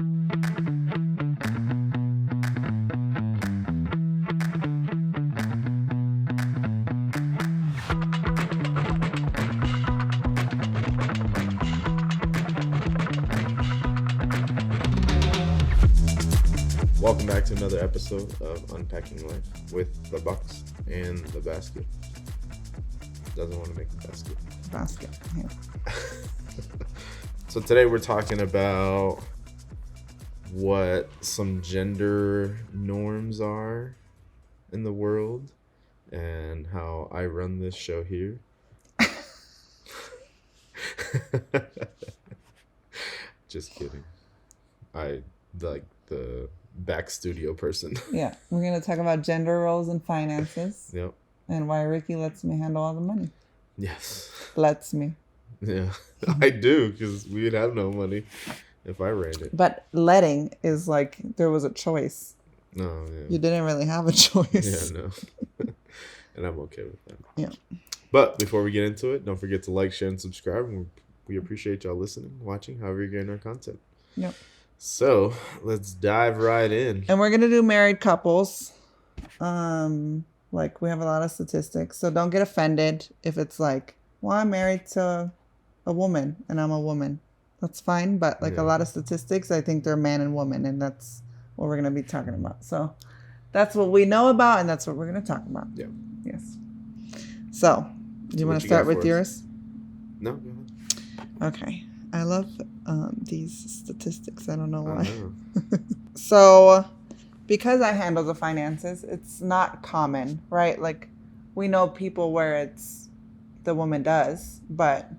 Welcome back to another episode of Unpacking Life with the box and the basket. Doesn't want to make the basket. Basket, yeah. So today we're talking about what some gender norms are in the world and how I run this show here. Just kidding. I like the back studio person. Yeah, we're going to talk about gender roles and finances. Yep. And why Ricky lets me handle all the money. Yes. Lets me. Yeah, I do, because we'd have no money if I ran it. But letting is like there was a choice. No, yeah. You didn't really have a choice. Yeah, no. And I'm okay with that. Yeah. But before we get into it, don't forget to like, share, and subscribe. We appreciate y'all listening, watching, however you're getting our content. Yep. So let's dive right in. And we're going to do married couples. Like we have a lot of statistics. So don't get offended if it's like, well, I'm married to a woman and I'm a woman. That's fine. But like a lot of statistics, I think they're man and woman. And that's what we're going to be talking about. So that's what we know about. And that's what we're going to talk about. Yeah. Yes. So do you want to start with yours? No, go ahead. Okay. I love these statistics. I don't know why. know. So because I handle the finances, it's not common, right? Like we know people where it's the woman does, but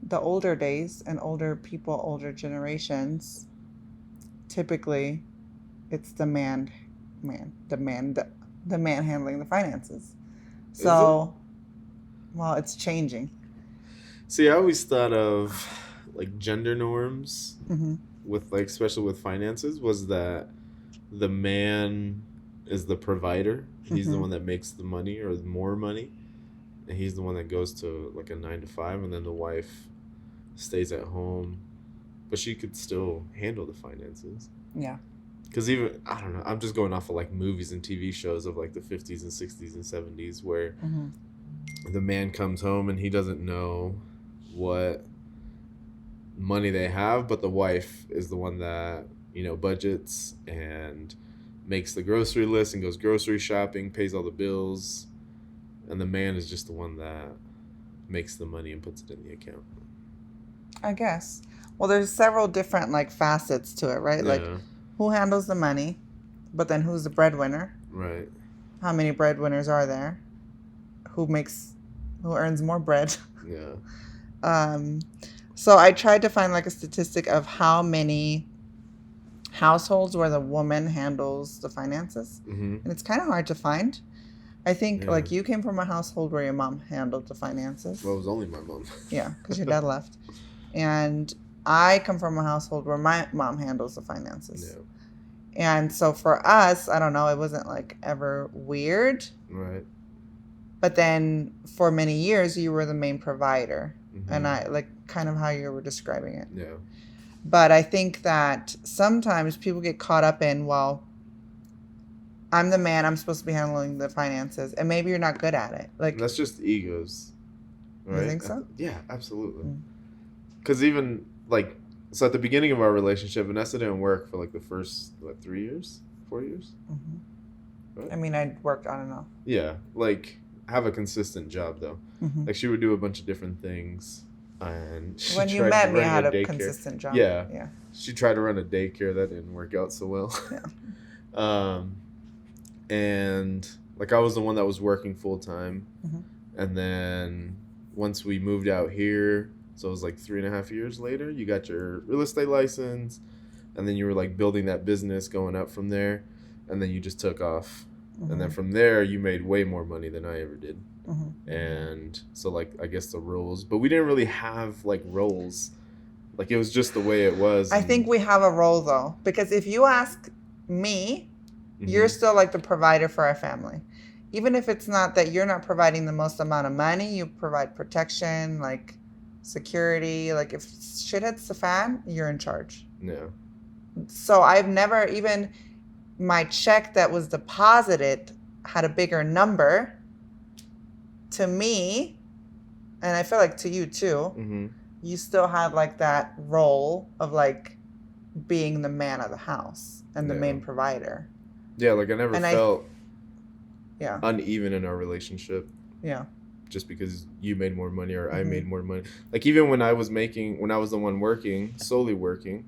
the older days and older people, older generations, typically it's the man handling the finances. So, well, it's changing. See, I always thought of like gender norms with like, especially with finances, was that the man is the provider. He's the one that makes the money or more money. And he's the one that goes to like a 9 to 5, and then the wife stays at home, but she could still handle the finances. Yeah. Because even, I don't know, I'm just going off of like movies and TV shows of like the 50s and 60s and 70s where the man comes home and he doesn't know what money they have, but the wife is the one that, you know, budgets and makes the grocery list and goes grocery shopping, pays all the bills, and the man is just the one that makes the money and puts it in the account. I guess. Well, there's several different like facets to it, right? Yeah. Like who handles the money, but then who's the breadwinner? Right. How many breadwinners are there? Who earns more bread? Yeah. So I tried to find like a statistic of how many households where the woman handles the finances. And it's kind of hard to find. I think like you came from a household where your mom handled the finances. Well, it was only my mom. Yeah, because your dad left. And I come from a household where my mom handles the finances. Yeah. And so for us, I don't know, it wasn't like ever weird. Right. But then for many years, you were the main provider. And I like kind of how you were describing it. Yeah. But I think that sometimes people get caught up in, well, I'm the man, I'm supposed to be handling the finances. And maybe you're not good at it. Like that's just egos. Right? You think so? Yeah, absolutely. Because even like, so at the beginning of our relationship, Vanessa didn't work for like the first, 4 years? Right? I mean, I worked on and off. Yeah, like have a consistent job though. Like she would do a bunch of different things. And she when you met me, I had a consistent job. Yeah. Yeah. She tried to run a daycare that didn't work out so well. Yeah. And like I was the one that was working full time. And then once we moved out here, so it was like 3.5 years later, you got your real estate license, and then you were like building that business going up from there, and then you just took off. And then from there, you made way more money than I ever did. And so like, I guess the roles, but we didn't really have like roles. Like it was just the way it was. I think we have a role though, because if you ask me, you're still like the provider for our family. Even if it's not that you're not providing the most amount of money, you provide protection, like security. Like if shit hits the fan, you're in charge. Yeah. So I've never even, my check that was deposited had a bigger number to me, and I feel like to you too. Mm-hmm. You still had like that role of like being the man of the house and the main provider. Yeah, like I never felt yeah, uneven in our relationship. Yeah. Just because you made more money or I made more money. Like even when I was the one working, solely working,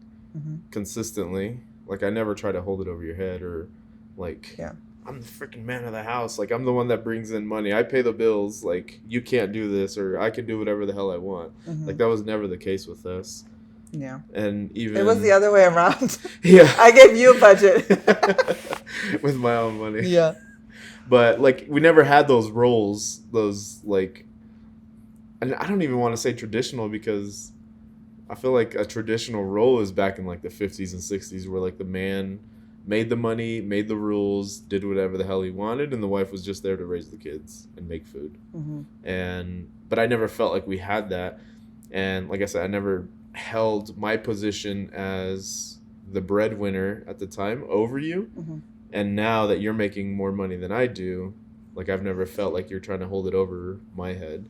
consistently, like I never try to hold it over your head or like, I'm the freaking man of the house. Like I'm the one that brings in money. I pay the bills. Like you can't do this or I can do whatever the hell I want. Like that was never the case with us. Yeah. And even... It was the other way around. Yeah. I gave you a budget. With my own money. Yeah. But, like, we never had those roles, those, like... And I don't even want to say traditional because I feel like a traditional role is back in, like, the 50s and 60s where, like, the man made the money, made the rules, did whatever the hell he wanted, and the wife was just there to raise the kids and make food. But I never felt like we had that. And, like I said, I never held my position as the breadwinner at the time over you. And now that you're making more money than I do, like I've never felt like you're trying to hold it over my head.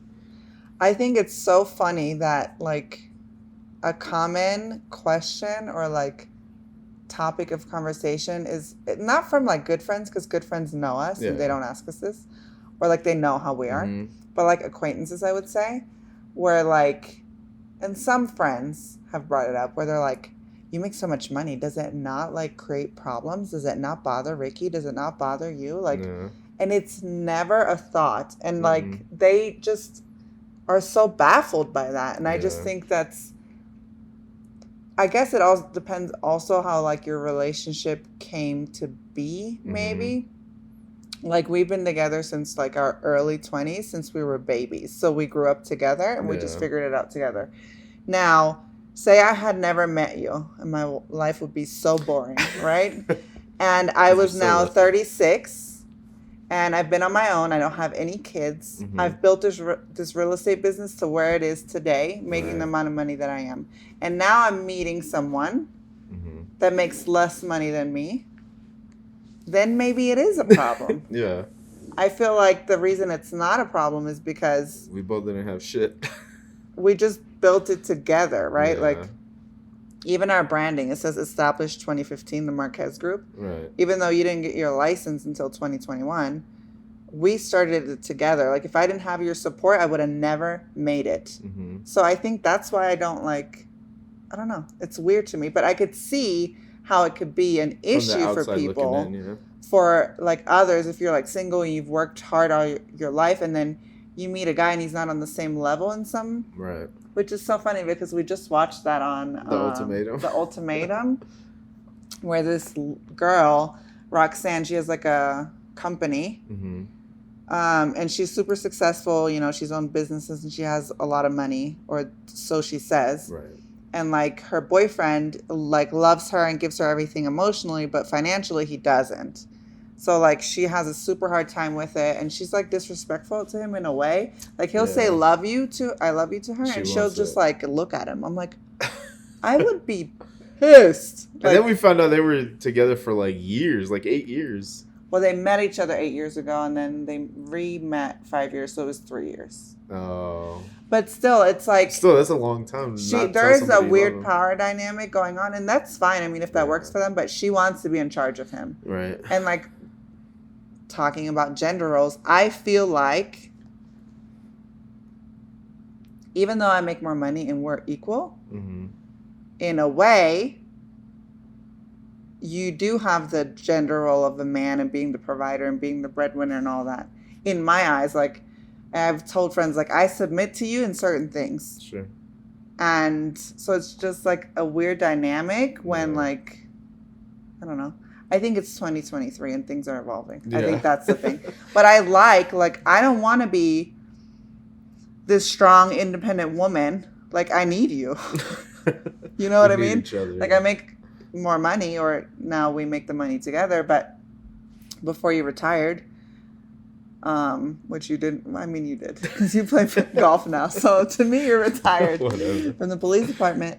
I think it's so funny that like a common question or like topic of conversation is not from like good friends, because good friends know us and they don't ask us this, or like they know how we are, but like acquaintances, I would say, where like, and some friends have brought it up where they're like, you make so much money. Does it not like create problems? Does it not bother Ricky? Does it not bother you? Like, and it's never a thought. And like, they just are so baffled by that. And I just think that's, I guess it all depends also how like your relationship came to be, maybe. Like we've been together since like our early 20s, since we were babies. So we grew up together and we just figured it out together. Now, say I had never met you and my life would be so boring, right? And I was now 36 and I've been on my own. I don't have any kids. I've built this real estate business to where it is today, making the amount of money that I am. And now I'm meeting someone that makes less money than me. Then maybe it is a problem. I feel like the reason it's not a problem is because we both didn't have shit. We just built it together, right? Like even our branding, it says established 2015, the Marquez Group. Right. Even though you didn't get your license until 2021, we started it together. Like if I didn't have your support, I would have never made it. So I think that's why I don't like, I don't know. It's weird to me, but I could see how it could be an issue for people, for like others. If you're like single and you've worked hard all your life and then you meet a guy and he's not on the same level in some, which is so funny because we just watched that on The Ultimatum, where this girl, Roxanne, she has like a company, and she's super successful. You know, she's owned businesses and she has a lot of money, or so she says. And like her boyfriend like loves her and gives her everything emotionally, but financially he doesn't. So like she has a super hard time with it, and she's like disrespectful to him in a way. Like he'll say I love you to her, and she'll just like look at him. I'm like, I would be pissed. Like, and then we found out they were together for like years, like 8 years. Well, they met each other 8 years ago, and then they re-met 5 years, so it was 3 years. Oh. But still, it's like... Still, that's a long time. There is a weird power dynamic going on, and that's fine. I mean, if that works for them, but she wants to be in charge of him. Right. And like, talking about gender roles, I feel like even though I make more money and we're equal, in a way, you do have the gender role of the man and being the provider and being the breadwinner and all that. In my eyes, like, I've told friends, like, I submit to you in certain things. Sure. And so it's just like a weird dynamic when like, I don't know. I think it's 2023 and things are evolving. I think that's the thing. But I I don't want to be this strong, independent woman. Like, I need you. You know what I mean? Like, I make more money, or now we make the money together. But before you retired, which you didn't. I mean, you did because you play golf now. So to me, you're retired from the police department.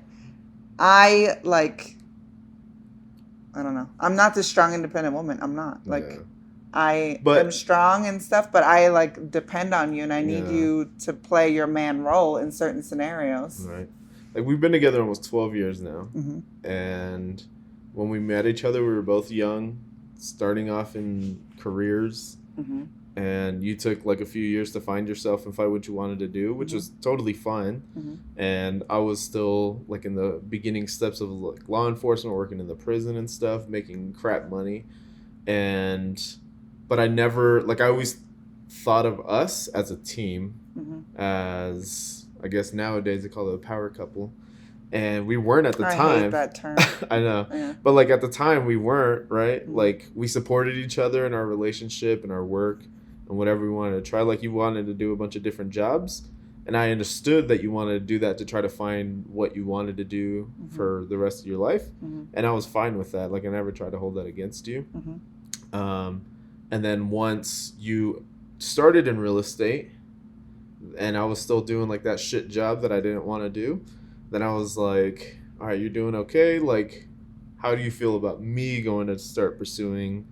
I don't know. I'm not this strong, independent woman. I'm not I am strong and stuff, but I depend on you, and I need you to play your man role in certain scenarios. Right. Like we've been together almost 12 years now, and when we met each other, we were both young, starting off in careers. And you took a few years to find yourself and find what you wanted to do, which was totally fine. And I was still in the beginning steps of law enforcement, working in the prison and stuff, making crap money. But I never, I always thought of us as a team, as I guess nowadays they call it a power couple. And we weren't at the time. I hate that term. I know. Yeah. But at the time we weren't, right? We supported each other in our relationship and our work and whatever we wanted to try. You wanted to do a bunch of different jobs. And I understood that you wanted to do that to try to find what you wanted to do for the rest of your life. And I was fine with that. I never tried to hold that against you. And then once you started in real estate and I was still doing that shit job that I didn't want to do, then I was like, all right, you're doing okay. How do you feel about me going to start pursuing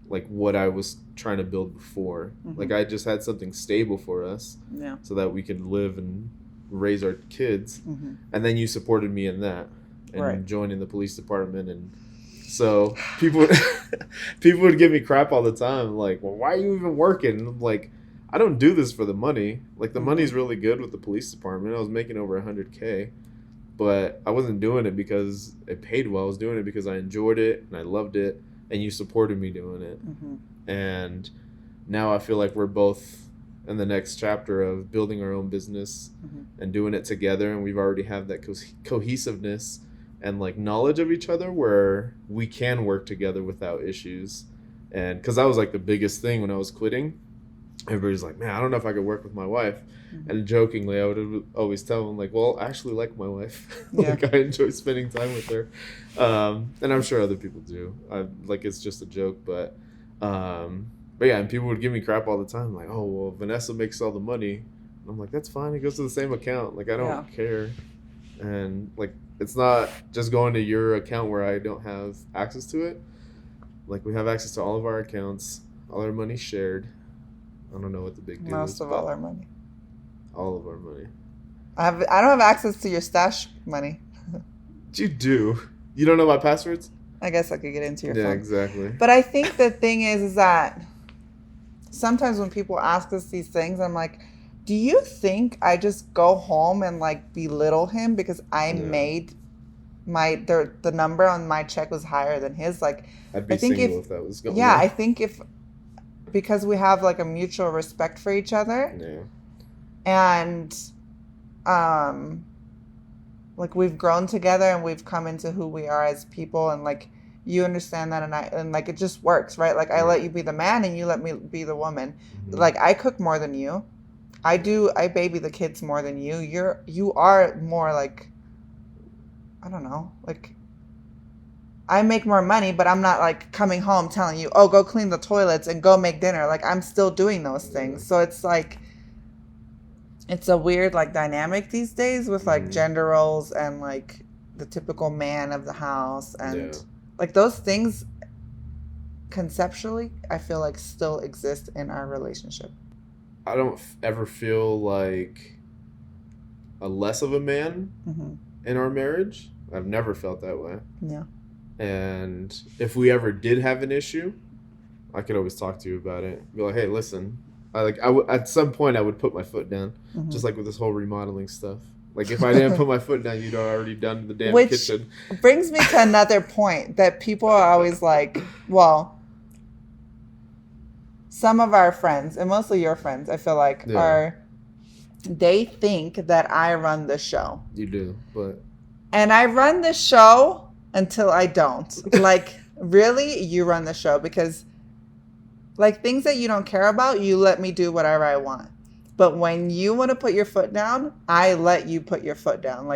what I was trying to build before? I just had something stable for us so that we could live and raise our kids. And then you supported me in that and joining the police department. And so people would give me crap all the time. Well, why are you even working? And I'm I don't do this for the money. The money's really good with the police department. I was making over $100K. But I wasn't doing it because it paid well. I was doing it because I enjoyed it and I loved it, and you supported me doing it. And now I feel like we're both in the next chapter of building our own business and doing it together, and we've already have that cohesiveness and knowledge of each other where we can work together without issues. And because that was the biggest thing when I was quitting. Everybody's like, man, I don't know if I could work with my wife. And jokingly, I would always tell them, well, I actually like my wife. I enjoy spending time with her. And I'm sure other people do. It's just a joke. But yeah, and people would give me crap all the time. Oh, well, Vanessa makes all the money. And I'm that's fine. It goes to the same account. I don't care. And, it's not just going to your account where I don't have access to it. We have access to all of our accounts. All our money's shared. I don't know what the big deal is. Most of all our money. All of our money. I don't have access to your stash money. You do. You don't know my passwords? I guess I could get into your phone. Yeah, exactly. But I think the thing is that sometimes when people ask us these things, I'm do you think I just go home and belittle him because I made the number on my check was higher than his? I'd be single if that was going on. Yeah, I think because we have a mutual respect for each other. Yeah. And we've grown together and we've come into who we are as people, and you understand that, and it just works, right? I let you be the man and you let me be the woman. I cook more than you. I baby the kids more than you. You are more I don't know, I make more money, but I'm not coming home telling you, oh, go clean the toilets and go make dinner. I'm still doing those things. So it's it's a weird dynamic these days with gender roles and the typical man of the house and those things conceptually I feel still exist in our relationship. I don't ever feel a less of a man in our marriage. I've never felt that way. Yeah. And if we ever did have an issue, I could always talk to you about it. Be hey, listen, at some point I would put my foot down, just with this whole remodeling stuff. If I didn't put my foot down, you'd already done the damn kitchen. Which brings me to another point that people are always well, some of our friends, and mostly your friends, I feel they think that I run the show. You do, but... And I run the show until I don't. Really, you run the show because things that you don't care about, you let me do whatever I want. But when you want to put your foot down, I let you put your foot down.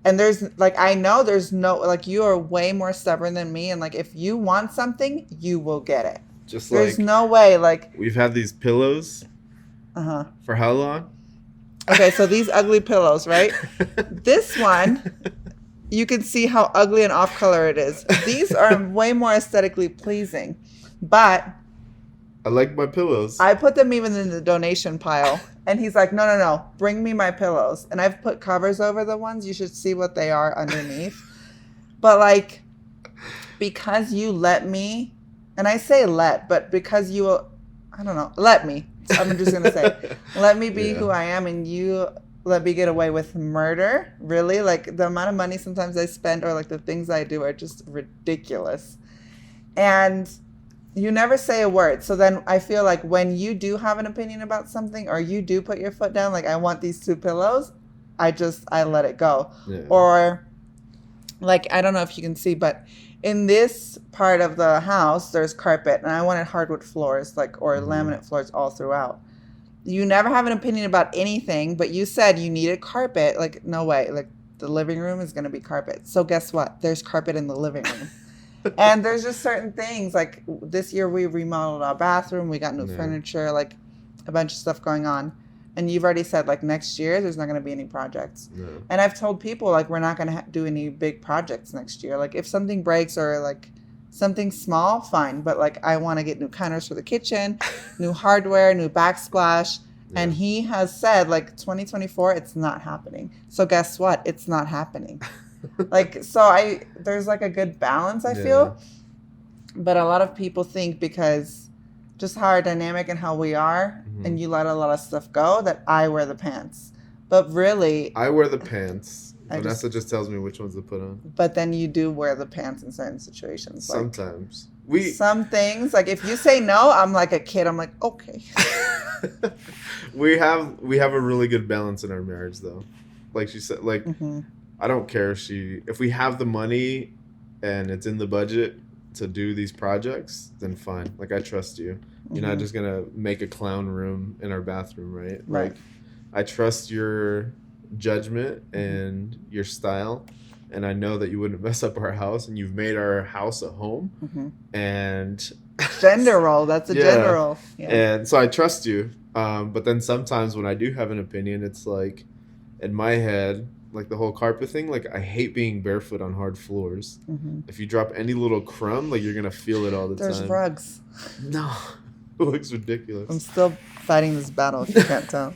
And there's I know there's no you are way more stubborn than me, and if you want something, you will get it. Just There's like no way. Like, we've had these pillows for how long? Okay, so these ugly pillows, right? This one, you can see how ugly and off color it is. These are way more aesthetically pleasing, but I like my pillows. I put them even in the donation pile. And he's like, no, bring me my pillows. And I've put covers over the ones. You should see what they are underneath. But like, because you let me, and I say but because you, I don't know, let me. I'm just going to say, let me be who I am, and you let me get away with murder. Really? Like, the amount of money sometimes I spend, or like the things I do, are just ridiculous. And you never say a word. So then I feel like when you do have an opinion about something, or you do put your foot down, like, I want these 2 pillows, I let it go. Yeah. Or like, I don't know if you can see, but in this part of the house, there's carpet, and I wanted hardwood floors, like, or laminate floors all throughout. You never have an opinion about anything, but you said you needed carpet. Like, no way. Like, the living room is going to be carpet. So guess what? There's carpet in the living room. And there's just certain things. Like, this year we remodeled our bathroom. We got new furniture, like a bunch of stuff going on. And you've already said, like, next year there's not going to be any projects. No. And I've told people, like, we're not going to do any big projects next year. Like, if something breaks or, like, something small, fine. But, like, I want to get new counters for the kitchen, new hardware, new backsplash. Yeah. And he has said, like, 2024, it's not happening. So guess what? It's not happening. Like, so there's like a good balance, I feel. But a lot of people think because just how our dynamic and how we are, and you let a lot of stuff go, that I wear the pants. But really, I wear the pants. Vanessa just tells me which ones to put on. But then you do wear the pants in certain situations. Sometimes. Some things, like if you say no, I'm like a kid. I'm like, okay. we have a really good balance in our marriage, though. Like she said, like, I don't care if we have the money and it's in the budget to do these projects, then fine. Like, I trust you. You're not just gonna make a clown room in our bathroom, right? Like, I trust your judgment and your style, and I know that you wouldn't mess up our house, and you've made our house a home. And gender role, that's a gender role. Yeah. And so I trust you. But then sometimes when I do have an opinion, it's like, in my head, like the whole carpet thing, like, I hate being barefoot on hard floors. If you drop any little crumb, like, you're gonna feel it all the time. There's rugs. No, it looks ridiculous. I'm still fighting this battle, if you can't tell.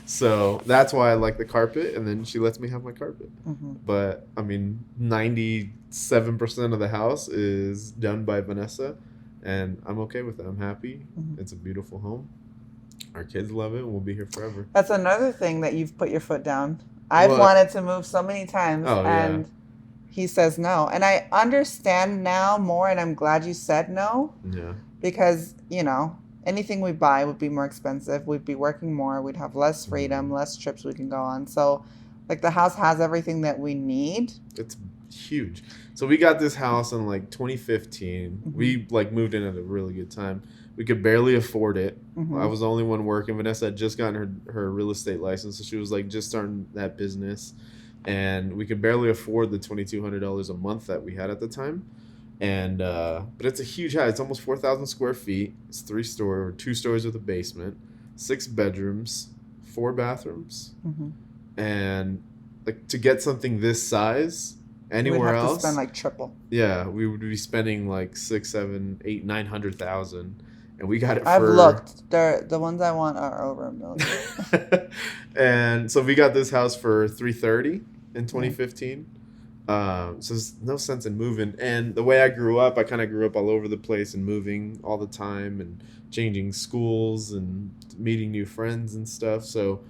So that's why I like the carpet, and then she lets me have my carpet. But I mean, 97% of the house is done by Vanessa, and I'm okay with it. I'm happy. It's a beautiful home. Our kids love it, and we'll be here forever. That's another thing that you've put your foot down. I've wanted to move so many times, and he says no. And I understand now more, and I'm glad you said no. Yeah. Because, you know, anything we buy would be more expensive. We'd be working more. We'd have less freedom, less trips we can go on. So, like, the house has everything that we need. It's huge. So we got this house in, like, 2015. We, like, moved in at a really good time. We could barely afford it. I was the only one working. Vanessa had just gotten her real estate license, so she was like just starting that business, and we could barely afford the $2,200 a month that we had at the time. And but it's a huge house. It's almost 4,000 square feet. It's 2 stories with a basement, 6 bedrooms, 4 bathrooms, and like to get something this size anywhere else, to spend like triple. Yeah, we would be spending like 6, 7, 8, 900,000. And we got it I've looked. The ones I want are over $1 million. And so we got this house for $330 in 2015. So there's no sense in moving. And the way I grew up, I kind of grew up all over the place and moving all the time and changing schools and meeting new friends and stuff. So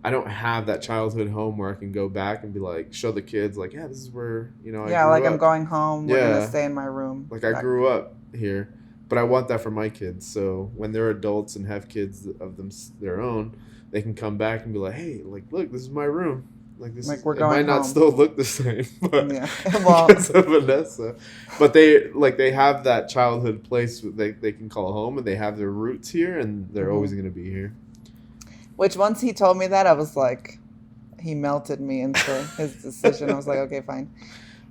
I don't have that childhood home where I can go back and be like, show the kids, like, yeah, this is where, you know, I grew like up. I'm going home. We're going to stay in my room. Like, I grew up here. But I want that for my kids. So when they're adults and have kids of their own, they can come back and be like, hey, like, look, this is my room. Like, this we're going it might not home. still look the same, but well, because of Vanessa. But they have that childhood place they can call home, and they have their roots here, and they're always going to be here. Which once he told me that, I was like, he melted me into his decision. I was like, okay, fine.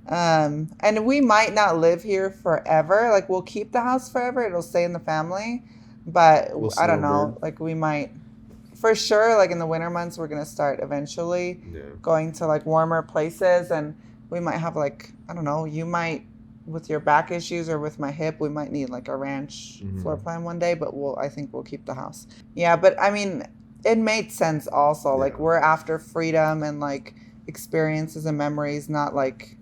And we might not live here forever. Like, we'll keep the house forever. It'll stay in the family. But We'll I don't snowbird. know. Like, we might, for sure, like in the winter months, we're going to start eventually going to like warmer places. And we might have like, I don't know, you might, with your back issues or with my hip, we might need like a ranch floor plan one day. But I think we'll keep the house. Yeah. But I mean, it made sense also. Yeah. Like, we're after freedom and like experiences and memories, not like,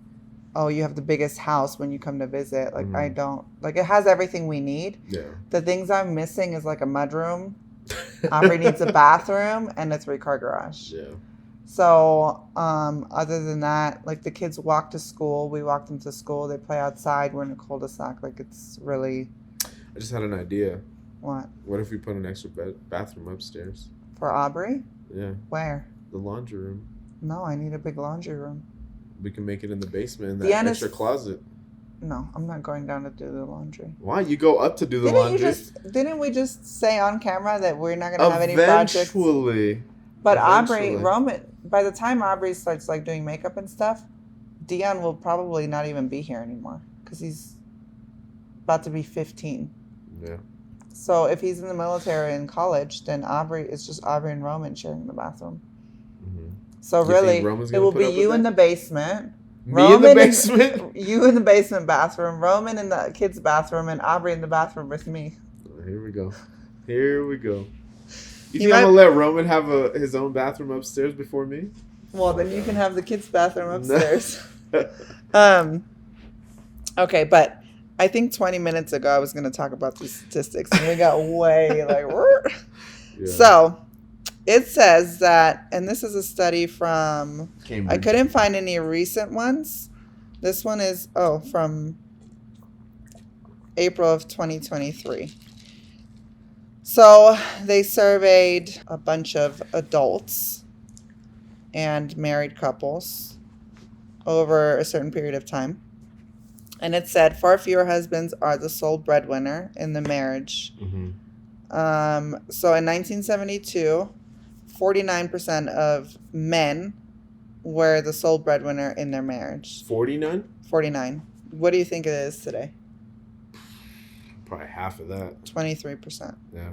oh, you have the biggest house when you come to visit. Like, I don't. Like, it has everything we need. Yeah. The things I'm missing is like a mudroom. Aubrey needs a bathroom and a 3-car garage. Yeah. So, other than that, like, the kids walk to school. We walk them to school. They play outside. We're in a cul-de-sac. Like, it's really... I just had an idea. What? What if we put an extra bathroom upstairs? For Aubrey? Yeah. Where? The laundry room. No, I need a big laundry room. We can make it in the basement in that extra closet. No, I'm not going down to do the laundry. Why? You go up to do the laundry. Didn't we just say on camera that we're not going to have any projects? Eventually. But Aubrey, Roman, by the time Aubrey starts like doing makeup and stuff, Dion will probably not even be here anymore because he's about to be 15. Yeah. So if he's in the military and college, then it's just Aubrey and Roman sharing the bathroom. Mm-hmm. So really, it will be you in the basement. Me in the basement? You in the basement bathroom, Roman in the kids' bathroom, and Aubrey in the bathroom with me. Here we go. You think I'm going to let Roman have his own bathroom upstairs before me? Well, then you can have the kids' bathroom upstairs. Okay, but I think 20 minutes ago I was going to talk about these statistics, and we got way like... Yeah. So... It says that, and this is a study from Cambridge. I couldn't find any recent ones. This one is, from April of 2023. So they surveyed a bunch of adults and married couples over a certain period of time. And it said far fewer husbands are the sole breadwinner in the marriage. Mm-hmm. So in 1972... 49% of men were the sole breadwinner in their marriage. 49? 49. What do you think it is today? Probably half of that. 23%. Yeah.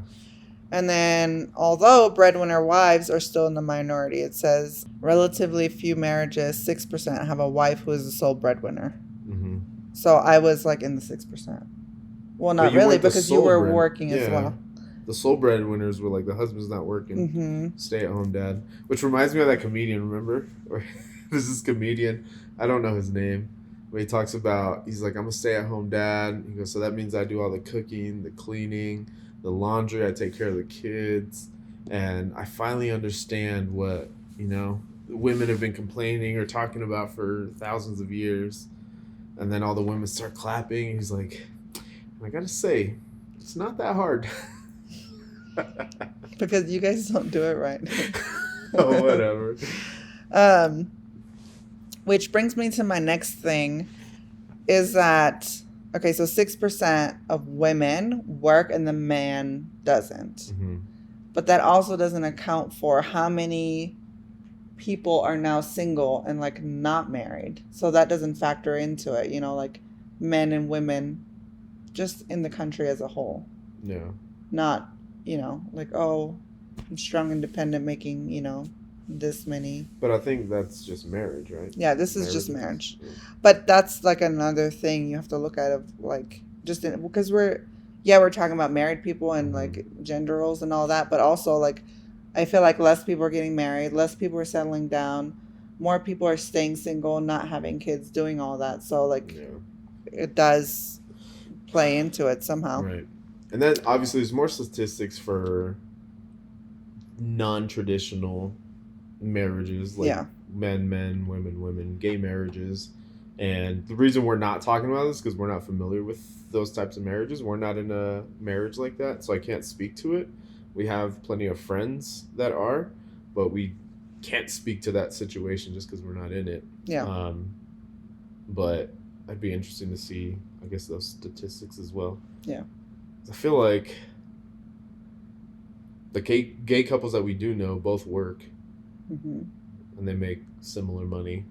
And then, although breadwinner wives are still in the minority, it says relatively few marriages, 6% have a wife who is the sole breadwinner. Mm-hmm. So I was like in the 6%. Well, not really, because you were working as well. The sole breadwinners were like the husband's not working, stay-at-home dad. Which reminds me of that comedian, remember? There's this comedian, I don't know his name, but he talks about, he's like, I'm a stay-at-home dad. He goes, so that means I do all the cooking, the cleaning, the laundry, I take care of the kids. And I finally understand what, women have been complaining or talking about for thousands of years. And then all the women start clapping. And he's like, I gotta say, it's not that hard. Because you guys don't do it right. Oh, whatever. Which brings me to my next thing is that, okay, so 6% of women work and the man doesn't. Mm-hmm. But that also doesn't account for how many people are now single and like not married. So that doesn't factor into it, like men and women just in the country as a whole. Yeah. Not, like, oh, I'm strong, independent, making, this many. But I think that's just marriage, right? Yeah, this is just marriage. Yeah. But that's like another thing you have to look at of like, because we're talking about married people and like gender roles and all that. But also like, I feel like less people are getting married, less people are settling down, more people are staying single, not having kids, doing all that. So like, it does play into it somehow. Right. And then obviously there's more statistics for non-traditional marriages, like men, women, gay marriages. And the reason we're not talking about this is because we're not familiar with those types of marriages. We're not in a marriage like that, so I can't speak to it. We have plenty of friends that are, but we can't speak to that situation just because we're not in it. Yeah. But I'd be interested to see, I guess, those statistics as well. Yeah. I feel like the gay couples that we do know both work, and they make similar money.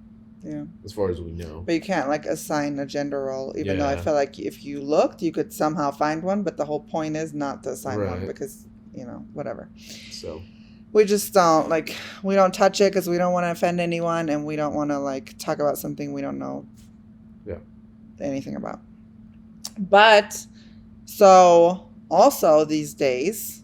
Yeah. As far as we know. But you can't like assign a gender role, even though I Yeah. feel like if you looked, you could somehow find one. But the whole point is not to assign one Right. because, whatever. So. We just don't we don't touch it because we don't want to offend anyone, and we don't want to like talk about something we don't know anything about. But so also these days,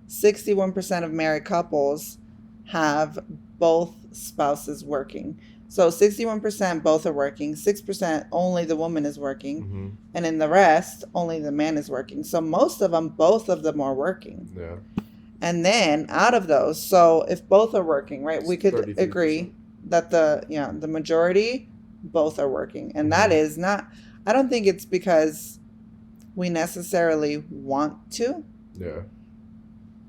61% of married couples have both spouses working. So 61% both are working, 6% only the woman is working, Mm-hmm. and in the rest, only the man is working. So most of them, both of them are working. Yeah. And then out of those, so if both are working, right, we could 33%. agree that the majority, both are working. And that is not, I don't think it's because we necessarily want to. Yeah.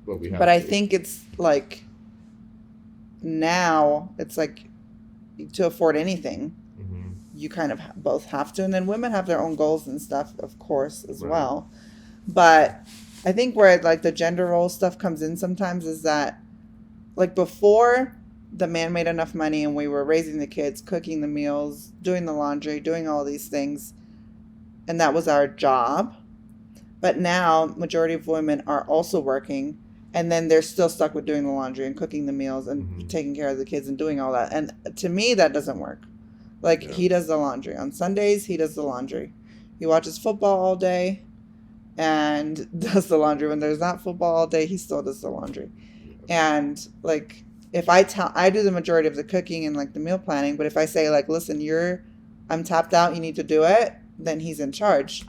But we have But to. I think it's like now it's like to afford anything, you kind of both have to. And then women have their own goals and stuff, of course, as well. But I think where like the gender role stuff comes in sometimes is that like before the man made enough money and we were raising the kids, cooking the meals, doing the laundry, doing all these things, and that was our job. But now majority of women are also working, and then they're still stuck with doing the laundry and cooking the meals and taking care of the kids and doing all that. And to me, that doesn't work. Like he does the laundry on Sundays. He does the laundry. He watches football all day and does the laundry. When there's not football all day, he still does the laundry. And like if I do the majority of the cooking and like the meal planning, but if I say like, listen, I'm tapped out, you need to do it, then he's in charge.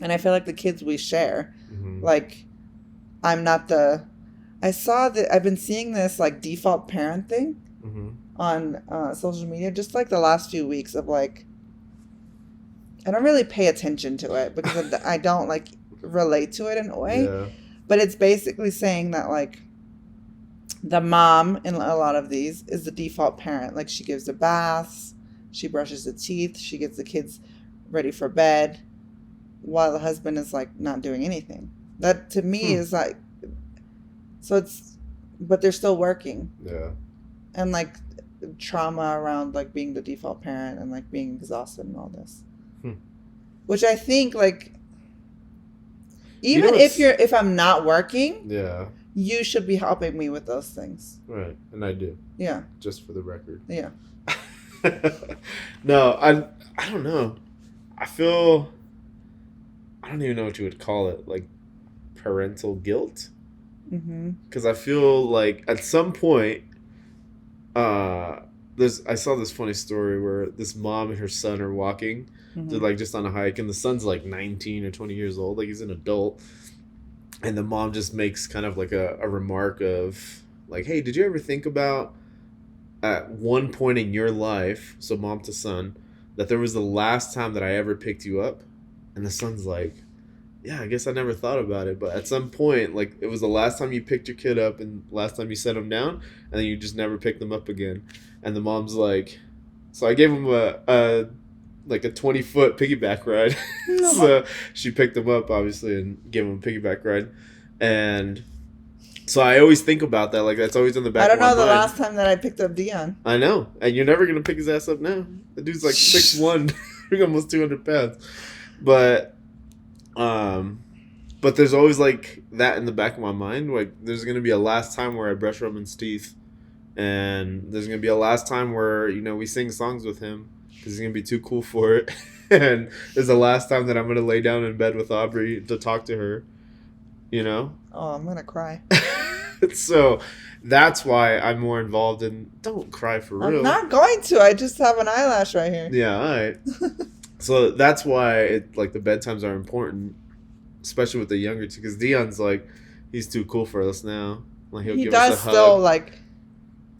And I feel like the kids we share, like I'm not I've been seeing this like default parent thing on social media just like the last few weeks of like, I don't really pay attention to it because I don't like relate to it in a way, but it's basically saying that like the mom in a lot of these is the default parent. Like she gives the baths, she brushes the teeth, she gets the kids ready for bed, while the husband is like not doing anything. That to me is like, so but they're still working. Yeah. And like trauma around like being the default parent and like being exhausted and all this. Which I think like, even if I'm not working, you should be helping me with those things. Right. And I do. Yeah. Just for the record. Yeah. No, I don't know. I don't even know what you would call it, like parental guilt. Because I feel like at some point, I saw this funny story where this mom and her son are walking, they're like just on a hike, and the son's like 19 or 20 years old, like he's an adult, and the mom just makes kind of like a remark of like, hey, did you ever think about at one point in your life, so mom to son, that there was the last time that I ever picked you up? And the son's like, yeah, I guess I never thought about it, but at some point, like, it was the last time you picked your kid up and last time you set him down, and then you just never picked them up again. And the mom's like, so I gave him a 20-foot piggyback ride. So she picked him up, obviously, and gave him a piggyback ride. And so I always think about that. Like, that's always in the back of my mind. I don't know the last time that I picked up Dion. I know. And you're never going to pick his ass up now. The dude's like 6'1", almost 200 pounds. But there's always like that in the back of my mind. Like, there's going to be a last time where I brush Roman's teeth. And there's going to be a last time where, we sing songs with him. Because he's going to be too cool for it. And there's the last time that I'm going to lay down in bed with Aubrey to talk to her. Oh, I'm going to cry. So that's why I'm more involved in, don't cry for real. I'm not going to. I just have an eyelash right here. Yeah, all right. So that's why the bedtimes are important, especially with the younger two. Because Dion's like, he's too cool for us now. Like he give us a hug. Still like,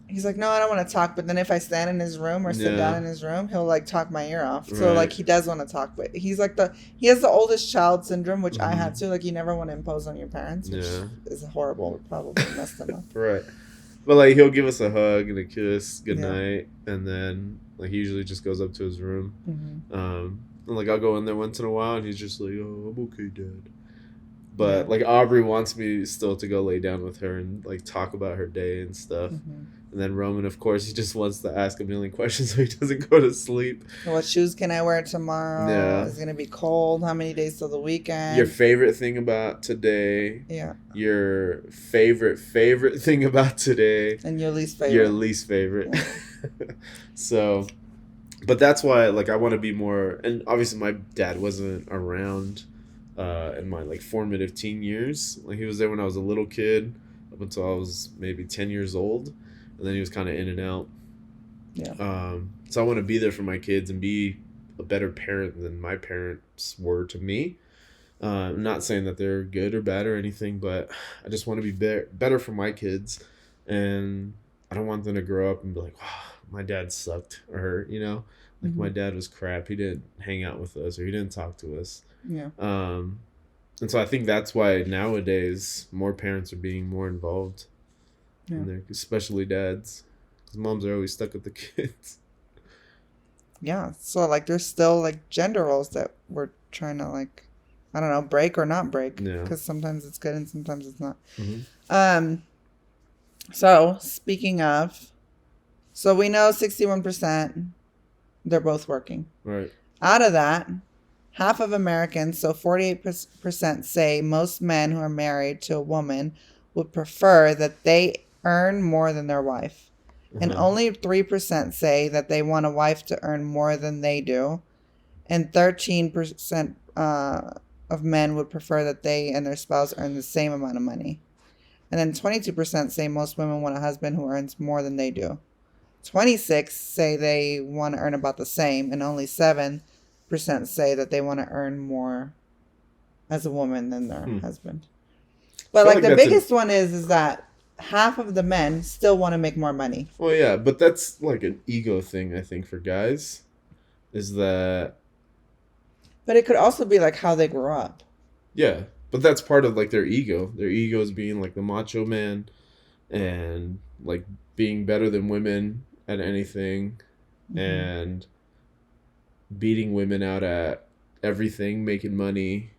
he's like, no, I don't want to talk. But then if I stand in his room or sit down in his room, he'll like talk my ear off. So like he does want to talk, but he's like he has the oldest child syndrome, which I had too. Like you never want to impose on your parents, which is horrible. It probably messed them up. Right. But like he'll give us a hug and a kiss, good night, and then like he usually just goes up to his room. And like I'll go in there once in a while, and he's just like, "Oh, I'm okay, Dad." But like Aubrey wants me still to go lay down with her and like talk about her day and stuff. And And then Roman, of course, he just wants to ask a million questions so he doesn't go to sleep. What shoes can I wear tomorrow? Yeah. Is it going to be cold? How many days till the weekend? Your favorite thing about today. Yeah. Your favorite thing about today. And your least favorite. Your least favorite. Yeah. So, but that's why, like, I want to be more, and obviously my dad wasn't around in my, like, formative teen years. Like, he was there when I was a little kid up until I was maybe 10 years old. And then he was kind of in and out. Yeah. So I want to be there for my kids and be a better parent than my parents were to me. I'm not saying that they're good or bad or anything, but I just want to be better for my kids. And I don't want them to grow up and be like, wow, my dad sucked. Or, you know, like my dad was crap. He didn't hang out with us or he didn't talk to us. Yeah. And so I think that's why nowadays more parents are being more involved. Yeah. Especially dads, because moms are always stuck with the kids. Yeah, so like there's still like gender roles that we're trying to like, I don't know, break or not break. Yeah. Because sometimes it's good and sometimes it's not. Mm-hmm. So speaking of, so we know 61% they're both working. Right. Out of that, half of Americans, so 48% say most men who are married to a woman would prefer that they earn more than their wife. And only 3% say that they want a wife to earn more than they do. And 13% of men would prefer that they and their spouse earn the same amount of money. And then 22% say most women want a husband who earns more than they do. 26% say they want to earn about the same. And only 7% say that they want to earn more as a woman than their husband. But like the biggest one is that half of the men still want to make more money. Well, yeah, but that's like an ego thing, I think, for guys. Is that... But it could also be like how they grew up. Yeah, but that's part of like their ego. Their ego is being like the macho man and like being better than women at anything and beating women out at everything, making money,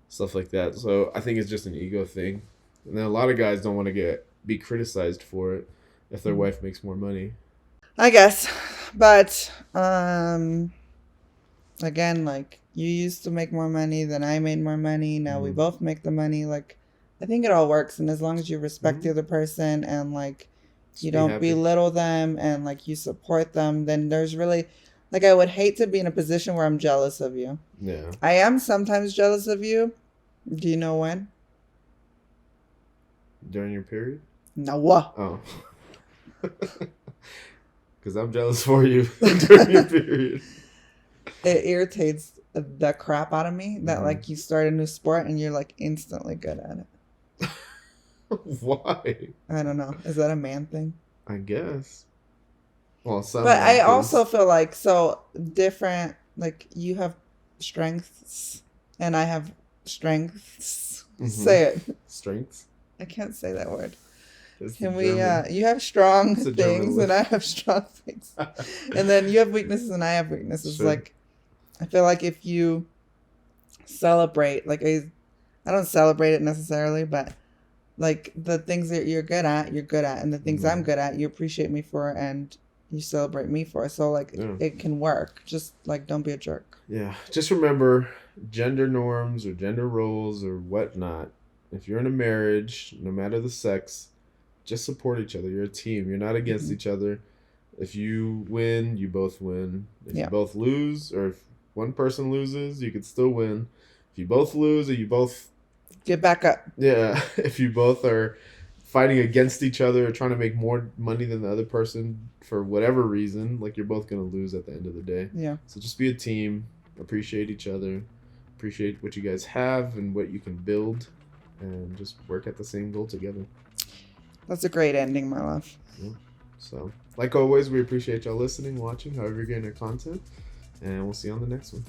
stuff like that. So I think it's just an ego thing. And then a lot of guys don't want to be criticized for it if their wife makes more money. I guess. But again, like you used to make more money than I made more money. Now we both make the money. Like I think it all works. And as long as you respect the other person and like you don't belittle them and like you support them, then there's really like I would hate to be in a position where I'm jealous of you. Yeah. I am sometimes jealous of you. Do you know when? During your period? No. Oh. Because I'm jealous for you during your period. It irritates the crap out of me that like you start a new sport and you're like instantly good at it. Why? I don't know. Is that a man thing? I guess. Well, but I also feel like so different. Like you have strengths and I have strengths. Say it. Strengths? I can't say that word. It's Can we? You have strong things and I have strong things, and then you have weaknesses and I have weaknesses. Sure. Like, I feel like if you celebrate, like I don't celebrate it necessarily, but like the things that you're good at, and the things I'm good at, you appreciate me for, and you celebrate me for. So like it can work. Just like don't be a jerk. Yeah. Just remember gender norms or gender roles or whatnot. If you're in a marriage, no matter the sex, just support each other. You're a team. You're not against each other. If you win, you both win. If you both lose, or if one person loses, you could still win. If you both lose or you both... Get back up. Yeah. If you both are fighting against each other or trying to make more money than the other person for whatever reason, like you're both going to lose at the end of the day. Yeah. So just be a team. Appreciate each other. Appreciate what you guys have and what you can build. And just work at the same goal together. That's a great ending, my love. Yeah. So, like always, we appreciate y'all listening, watching, however you're getting our content. And we'll see you on the next one.